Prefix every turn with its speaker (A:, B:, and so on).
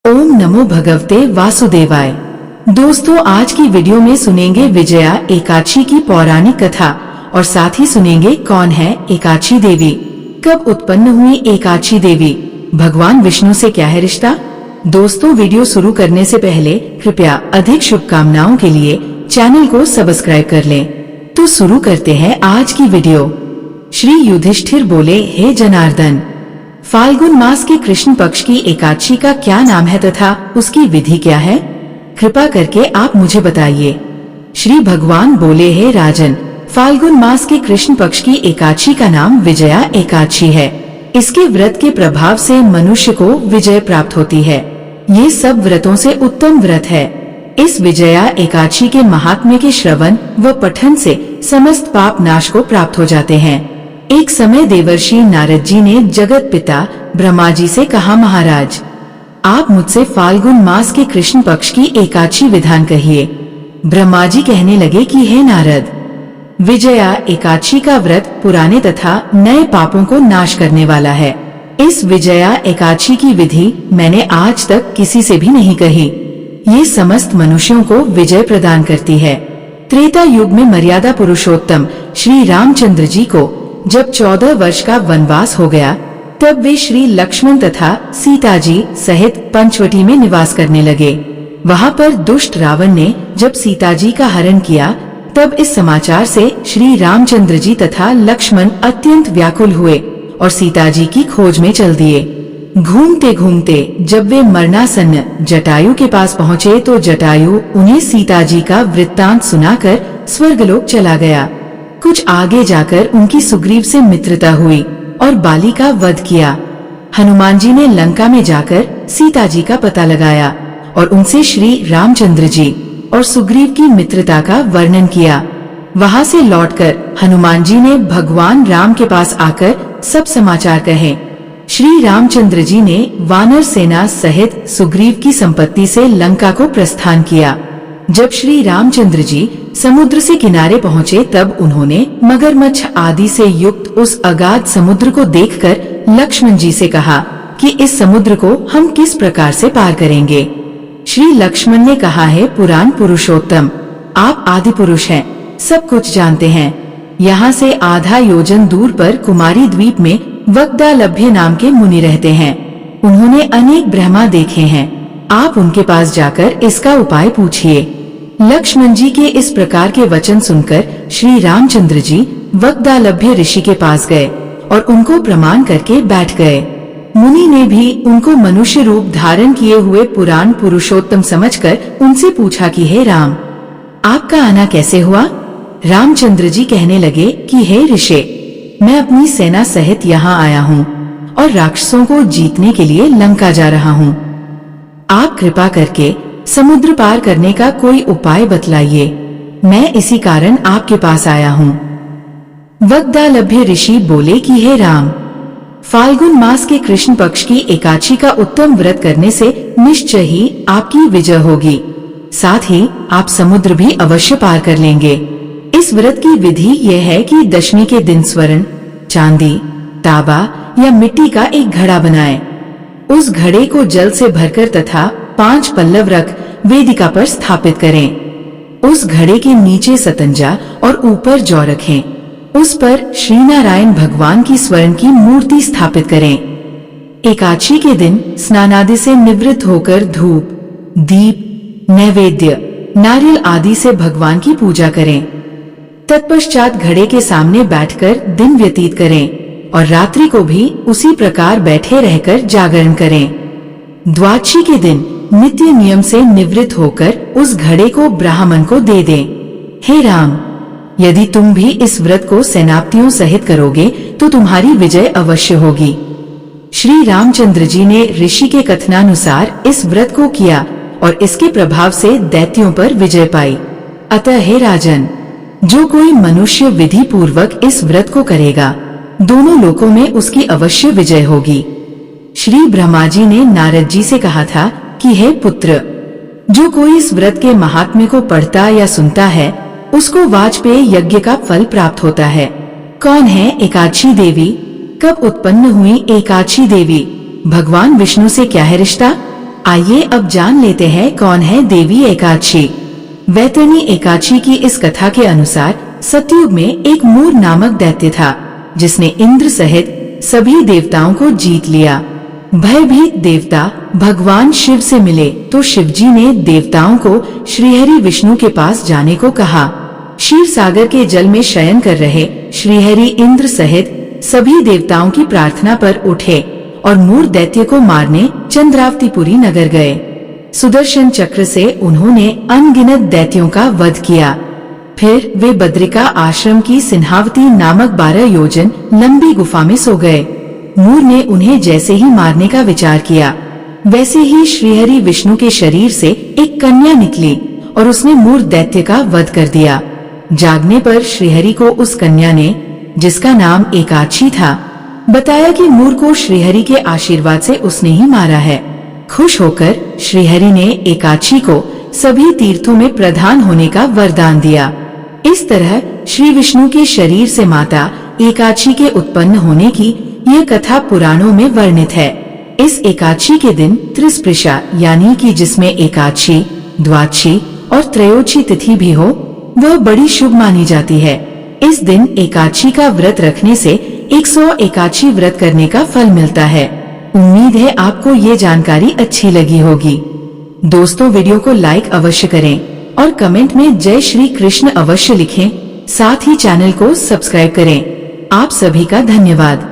A: ओम नमो भगवते वासुदेवाय। दोस्तों, आज की वीडियो में सुनेंगे विजया एकादशी की पौराणिक कथा और साथ ही सुनेंगे कौन है एकादशी देवी, कब उत्पन्न हुई एकादशी देवी, भगवान विष्णु से क्या है रिश्ता। दोस्तों, वीडियो शुरू करने से पहले कृपया अधिक शुभकामनाओं के लिए चैनल को सब्सक्राइब कर लें। तो शुरू करते हैं आज की वीडियो। श्री युधिष्ठिर बोले, हे जनार्दन, फाल्गुन मास के कृष्ण पक्ष की एकादशी का क्या नाम है तथा उसकी विधि क्या है? कृपा करके आप मुझे बताइए। श्री भगवान बोले, हे राजन, फाल्गुन मास के कृष्ण पक्ष की एकादशी का नाम विजया एकादशी है। इसके व्रत के प्रभाव से मनुष्य को विजय प्राप्त होती है। ये सब व्रतों से उत्तम व्रत है। इस विजया एकादशी के महात्म्य के श्रवण व पठन से समस्त पाप नाश को प्राप्त हो जाते हैं। एक समय देवर्षि नारद जी ने जगत पिता ब्रह्मा जी से कहा, महाराज, आप मुझसे फाल्गुन मास के कृष्ण पक्ष की एकादशी विधान कहिए। ब्रह्मा जी कहने लगे कि हे नारद, विजया एकादशी का व्रत पुराने तथा नए पापों को नाश करने वाला है। इस विजया एकादशी की विधि मैंने आज तक किसी से भी नहीं कही। ये समस्त मनुष्यों को विजय प्रदान करती है। त्रेता युग में मर्यादा पुरुषोत्तम श्री रामचंद्र जी को जब 14 वर्ष का वनवास हो गया, तब वे श्री लक्ष्मण तथा सीता जी सहित पंचवटी में निवास करने लगे। वहाँ पर दुष्ट रावण ने जब सीता जी का हरण किया, तब इस समाचार से श्री रामचंद्र जी तथा लक्ष्मण अत्यंत व्याकुल हुए और सीता जी की खोज में चल दिए। घूमते घूमते जब वे मरणासन्न जटायु के पास पहुँचे तो जटायु उन्हें सीता जी का वृत्तांत सुनाकर स्वर्गलोक चला गया। कुछ आगे जाकर उनकी सुग्रीव से मित्रता हुई और बाली का वध किया। हनुमान जी ने लंका में जाकर सीता जी का पता लगाया और उनसे श्री रामचंद्र जी और सुग्रीव की मित्रता का वर्णन किया। वहां से लौटकर हनुमान जी ने भगवान राम के पास आकर सब समाचार कहे। श्री रामचंद्र जी ने वानर सेना सहित सुग्रीव की संपत्ति से लंका को प्रस्थान किया। जब श्री रामचंद्र जी समुद्र से किनारे पहुँचे, तब उन्होंने मगरमच्छ आदि से युक्त उस अगाध समुद्र को देखकर लक्ष्मण जी से कहा कि इस समुद्र को हम किस प्रकार से पार करेंगे। श्री लक्ष्मण ने कहा, है पुराण पुरुषोत्तम, आप आदि पुरुष हैं, सब कुछ जानते हैं। यहाँ से आधा योजन दूर पर कुमारी द्वीप में वक्दालभ्य नाम के मुनि रहते हैं। उन्होंने अनेक ब्रह्मा देखे हैं। आप उनके पास जाकर इसका उपाय पूछिए। लक्ष्मण जी के इस प्रकार के वचन सुनकर श्री रामचंद्र जी वक्दालभ्य ऋषि के पास गए और उनको प्रणाम करके बैठ गए। मुनि ने भी उनको मनुष्य रूप धारण किए हुए पुराण पुरुषोत्तम समझकर उनसे पूछा कि हे राम, आपका आना कैसे हुआ? रामचंद्र जी कहने लगे कि हे ऋषि, मैं अपनी सेना सहित यहाँ आया हूँ और राक्षसों को जीतने के लिए लंका जा रहा हूँ। आप कृपा करके समुद्र पार करने का कोई उपाय बतलाइए। मैं इसी कारण आपके पास आया हूँ। वक्दालभ्य ऋषि बोले कि हे राम, फाल्गुन मास के कृष्ण पक्ष की एकादशी का उत्तम व्रत करने से निश्चय ही आपकी विजय होगी। साथ ही आप समुद्र भी अवश्य पार कर लेंगे। इस व्रत की विधि यह है कि दशमी के दिन स्वर्ण, चांदी, तांबा या मिट्टी का एक घड़ा बनाएं। उस घड़े को जल से भरकर तथा 5 पल्लव रख वेदिका पर स्थापित करें। उस घड़े के नीचे सतंजा और ऊपर जौ रखें। उस पर श्री नारायण भगवान की स्वर्ण की मूर्ति स्थापित करें। एकादशी के दिन स्नानादि से निवृत्त होकर धूप, दीप, नैवेद्य, नारियल आदि से भगवान की पूजा करें। तत्पश्चात घड़े के सामने बैठकर दिन व्यतीत करें और रात्रि को भी उसी प्रकार बैठे रहकर जागरण करें। द्वादशी के दिन नित्य नियम से निवृत्त होकर उस घड़े को ब्राह्मण को दे दें। हे राम, यदि तुम भी इस व्रत को सेनापतियों सहित करोगे तो तुम्हारी विजय अवश्य होगी। श्री रामचंद्र जी ने ऋषि के कथनानुसार इस व्रत को किया और इसके प्रभाव से दैत्यों पर विजय पाई। अतः हे राजन, जो कोई मनुष्य विधि पूर्वक इस व्रत को करेगा, दोनों लोकों में उसकी अवश्य विजय होगी। श्री ब्रह्मा जी ने नारद जी से कहा था कि हे पुत्र, जो कोई इस व्रत के महात्म्य को पढ़ता या सुनता है, उसको वाजपेय यज्ञ का फल प्राप्त होता है। कौन है एकादशी देवी? कब उत्पन्न हुई एकादशी देवी? भगवान विष्णु से क्या है रिश्ता? आइए अब जान लेते हैं कौन है देवी एकादशी। वैतरणी एकादशी की इस कथा के अनुसार सतयुग में एक मूर नामक दैत्य था, जिसने इंद्र सहित सभी देवताओं को जीत लिया। भयभीत देवता भगवान शिव से मिले तो शिवजी ने देवताओं को श्रीहरि विष्णु के पास जाने को कहा। क्षीर सागर के जल में शयन कर रहे श्रीहरि इंद्र सहित सभी देवताओं की प्रार्थना पर उठे और मूर दैत्य को मारने चंद्रावतीपुरी नगर गए। सुदर्शन चक्र से उन्होंने अनगिनत दैत्यों का वध किया। फिर वे बद्रिका आश्रम की सिन्हावती नामक 12 योजन लंबी गुफा में सो गए। मूर ने उन्हें जैसे ही मारने का विचार किया, वैसे ही श्रीहरि विष्णु के शरीर से एक कन्या निकली और उसने मूर दैत्य का वध कर दिया। जागने पर श्रीहरि को उस कन्या ने, जिसका नाम एकादशी था, बताया कि मूर को श्रीहरि के आशीर्वाद से उसने ही मारा है। खुश होकर श्रीहरि ने एकादशी को सभी तीर्थों में प्रधान होने का वरदान दिया। इस तरह श्री विष्णु के शरीर से माता एकादशी के उत्पन्न होने की यह कथा पुराणों में वर्णित है। इस एकादशी के दिन त्रिस्पृशा यानी कि जिसमें एकादशी, द्वादशी और त्रयोदशी तिथि भी हो, वह बड़ी शुभ मानी जाती है। इस दिन एकादशी का व्रत रखने से 100 एकादशी व्रत करने का फल मिलता है। उम्मीद है आपको ये जानकारी अच्छी लगी होगी। दोस्तों, वीडियो को लाइक अवश्य करें और कमेंट में जय श्री कृष्ण अवश्य लिखें। साथ ही चैनल को सब्सक्राइब करें। आप सभी का धन्यवाद।